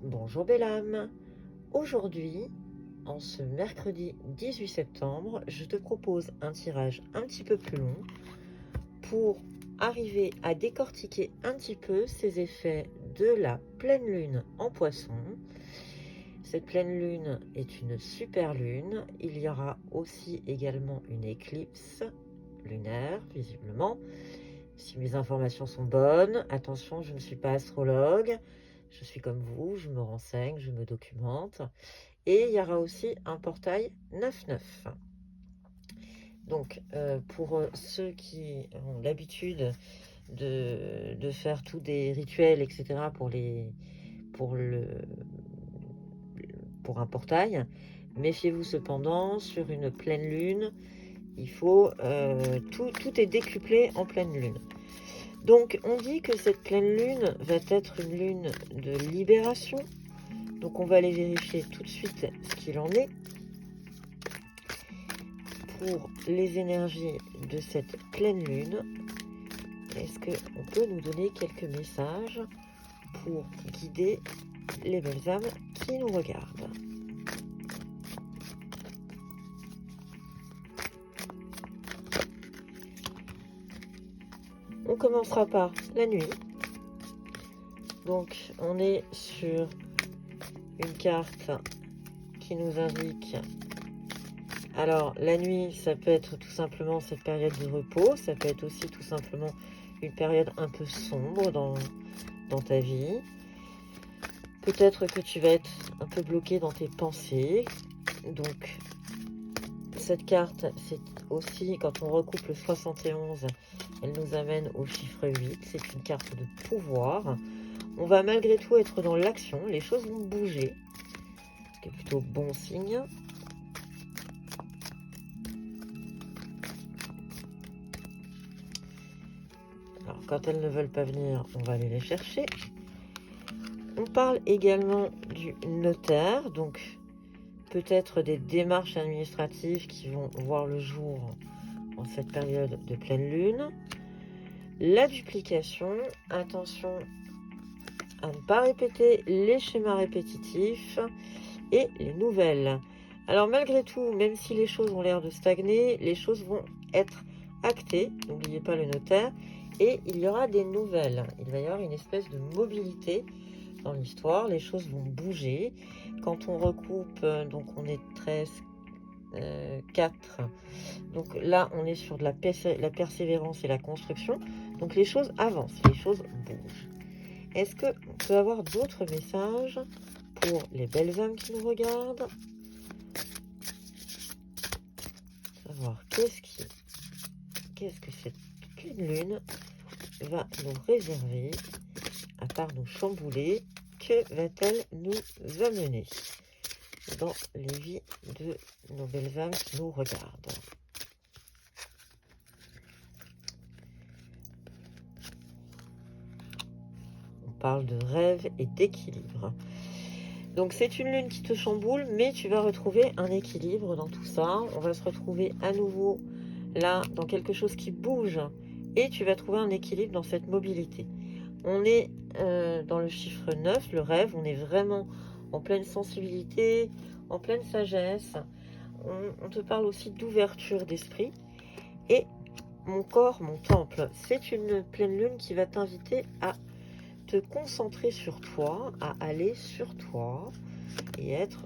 Bonjour belle âme. Aujourd'hui, en ce mercredi 18 septembre, je te propose un tirage un petit peu plus long pour arriver à décortiquer un petit peu ces effets de la pleine lune en Poisson. Cette pleine lune est une super lune. Il y aura aussi également une éclipse lunaire, visiblement. Si mes informations sont bonnes, attention, je ne suis pas astrologue. Je suis comme vous, je me renseigne, je me documente. Et il y aura aussi un portail 9-9. Donc, pour ceux qui ont l'habitude de faire tous des rituels, etc., pour un portail, méfiez-vous cependant, sur une pleine lune, il faut tout est décuplé en pleine lune. Donc, on dit que cette pleine lune va être une lune de libération. Donc, on va aller vérifier tout de suite ce qu'il en est pour les énergies de cette pleine lune. Est-ce qu'on peut nous donner quelques messages pour guider les belles âmes qui nous regardent? On commencera par la nuit. Donc, on est sur une carte qui nous indique... Alors, la nuit, ça peut être tout simplement cette période de repos. Ça peut être aussi tout simplement une période un peu sombre dans ta vie. Peut-être que tu vas être un peu bloqué dans tes pensées. Donc, cette carte, c'est aussi, quand on recoupe le 71, elle nous amène au chiffre 8. C'est une carte de pouvoir. On va malgré tout être dans l'action. Les choses vont bouger, ce qui est plutôt bon signe. Alors, quand elles ne veulent pas venir, on va aller les chercher. On parle également du notaire, donc peut-être des démarches administratives qui vont voir le jour en cette période de pleine lune. La duplication, attention à ne pas répéter les schémas répétitifs et les nouvelles. Alors malgré tout, même si les choses ont l'air de stagner, les choses vont être actées, n'oubliez pas le notaire, et il y aura des nouvelles. Il va y avoir une espèce de mobilité dans l'histoire, les choses vont bouger. Quand on recoupe, donc on est 13, 4. Donc là, on est sur de la persévérance et la construction. Donc les choses avancent, les choses bougent. Est-ce qu'on peut avoir d'autres messages pour les belles âmes qui nous regardent? Savoir qu'est-ce que cette pleine lune va nous réserver, à part nous chambouler. Que va-t-elle nous amener dans les vies de nos belles âmes qui nous regardent? On parle de rêve et d'équilibre. Donc c'est une lune qui te chamboule, mais tu vas retrouver un équilibre dans tout ça. On va se retrouver à nouveau là dans quelque chose qui bouge et tu vas trouver un équilibre dans cette mobilité. On est dans le chiffre 9, le rêve, on est vraiment en pleine sensibilité, en pleine sagesse. On te parle aussi d'ouverture d'esprit. Et mon corps, mon temple, c'est une pleine lune qui va t'inviter à te concentrer sur toi, à aller sur toi et être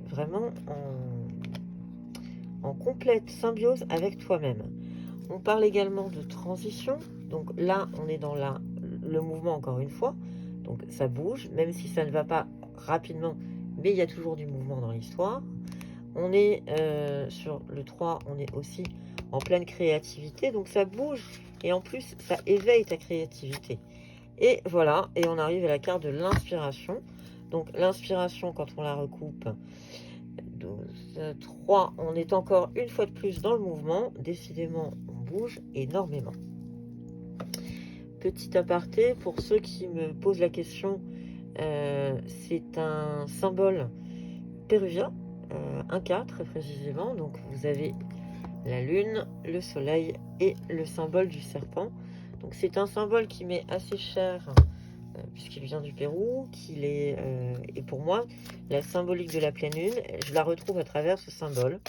vraiment en complète symbiose avec toi-même. On parle également de transition. Donc là, on est dans le mouvement encore une fois. Donc ça bouge, même si ça ne va pas rapidement, mais il y a toujours du mouvement dans l'histoire. On est sur le 3, on est aussi en pleine créativité. Donc ça bouge et en plus, ça éveille ta créativité. Et voilà, et on arrive à la carte de l'inspiration. Donc l'inspiration, quand on la recoupe, 12, 3, on est encore une fois de plus dans le mouvement. Décidément, on bouge énormément. Petit aparté, pour ceux qui me posent la question, c'est un symbole péruvien, un cas très précisément. Donc vous avez la lune, le soleil et le symbole du serpent. Donc c'est un symbole qui m'est assez cher puisqu'il vient du Pérou, qu'il est, et pour moi, la symbolique de la pleine lune, je la retrouve à travers ce symbole.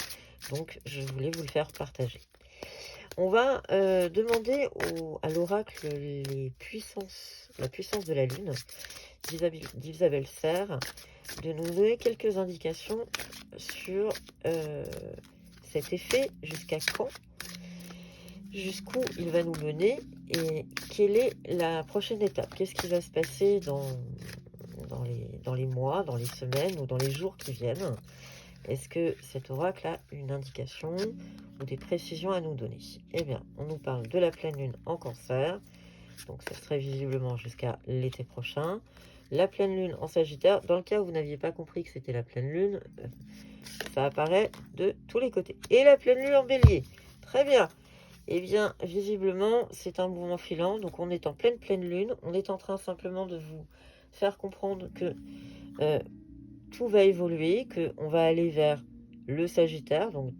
Donc, je voulais vous le faire partager. On va demander à l'oracle la puissance de la lune, d'Isabelle Serre, de nous donner quelques indications sur cet effet, jusqu'à quand, jusqu'où il va nous mener et quelle est la prochaine étape. Qu'est-ce qui va se passer dans les mois, dans les semaines ou dans les jours qui viennent? Est-ce que cet oracle a une indication ou des précisions à nous donner? Eh bien, on nous parle de la pleine lune en Cancer, donc ça serait visiblement jusqu'à l'été prochain. La pleine lune en Sagittaire, dans le cas où vous n'aviez pas compris que c'était la pleine lune, ça apparaît de tous les côtés. Et la pleine lune en Bélier, très bien. Eh bien, visiblement, c'est un mouvement filant, donc on est en pleine lune, on est en train simplement de vous faire comprendre que tout va évoluer, qu'on va aller vers le Sagittaire, donc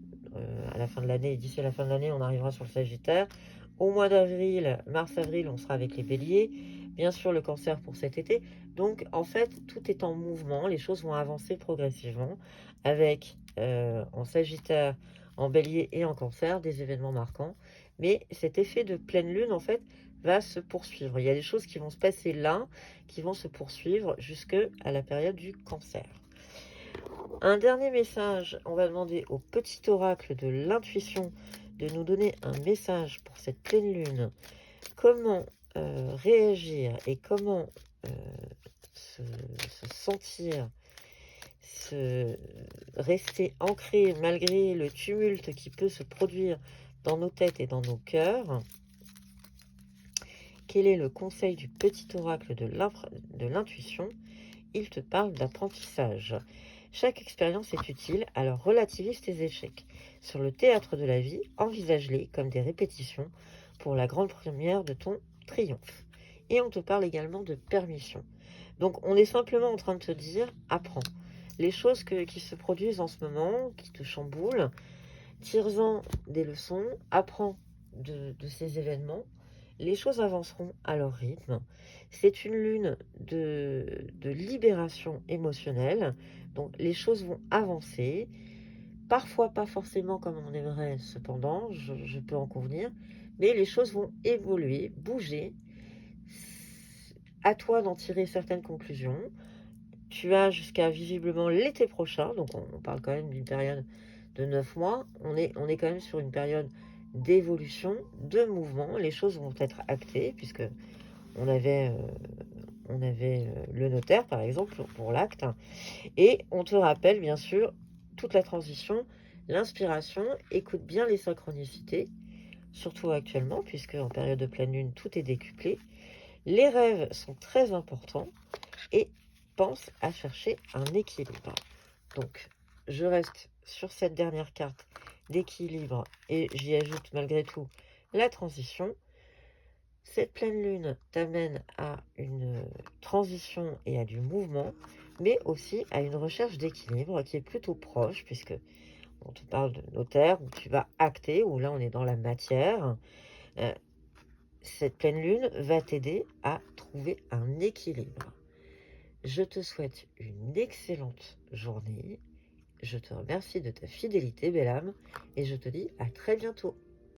à la fin de l'année, d'ici à la fin de l'année, on arrivera sur le Sagittaire. Au mois d'avril, mars-avril, on sera avec les Béliers, bien sûr le Cancer pour cet été. Donc en fait, tout est en mouvement, les choses vont avancer progressivement, avec en Sagittaire, en Bélier et en Cancer, des événements marquants. Mais cet effet de pleine lune, en fait, va se poursuivre. Il y a des choses qui vont se passer là, qui vont se poursuivre jusqu'à la période du Cancer. Un dernier message, on va demander au petit oracle de l'intuition de nous donner un message pour cette pleine lune. Comment réagir et comment se sentir, rester ancré malgré le tumulte qui peut se produire dans nos têtes et dans nos cœurs. Quel est le conseil du petit oracle de l'intuition? Il te parle d'apprentissage. Chaque expérience est utile, alors relativise tes échecs. Sur le théâtre de la vie, envisage-les comme des répétitions pour la grande première de ton triomphe. Et on te parle également de permission. Donc on est simplement en train de te dire, apprends. Les choses qui se produisent en ce moment, qui te chamboulent, tire-en des leçons, apprends de ces événements. Les choses avanceront à leur rythme. C'est une lune de libération émotionnelle. Donc les choses vont avancer. Parfois pas forcément comme on aimerait, cependant, je peux en convenir. Mais les choses vont évoluer, bouger. À toi d'en tirer certaines conclusions. Tu as jusqu'à visiblement l'été prochain. Donc on parle quand même d'une période de 9 mois. On est quand même sur une période d'évolution, de mouvement. Les choses vont être actées, puisque on avait le notaire, par exemple, pour l'acte. Et on te rappelle, bien sûr, toute la transition, l'inspiration. Écoute bien les synchronicités, surtout actuellement, puisque en période de pleine lune, tout est décuplé. Les rêves sont très importants et pense à chercher un équilibre. Donc, je reste sur cette dernière carte d'équilibre et j'y ajoute malgré tout la transition. Cette pleine lune t'amène à une transition et à du mouvement, mais aussi à une recherche d'équilibre qui est plutôt proche, puisque on te parle de notaire, où tu vas acter, où là on est dans la matière. Cette pleine lune va t'aider à trouver un équilibre. Je te souhaite une excellente journée. Je te remercie de ta fidélité, belle âme, et je te dis à très bientôt.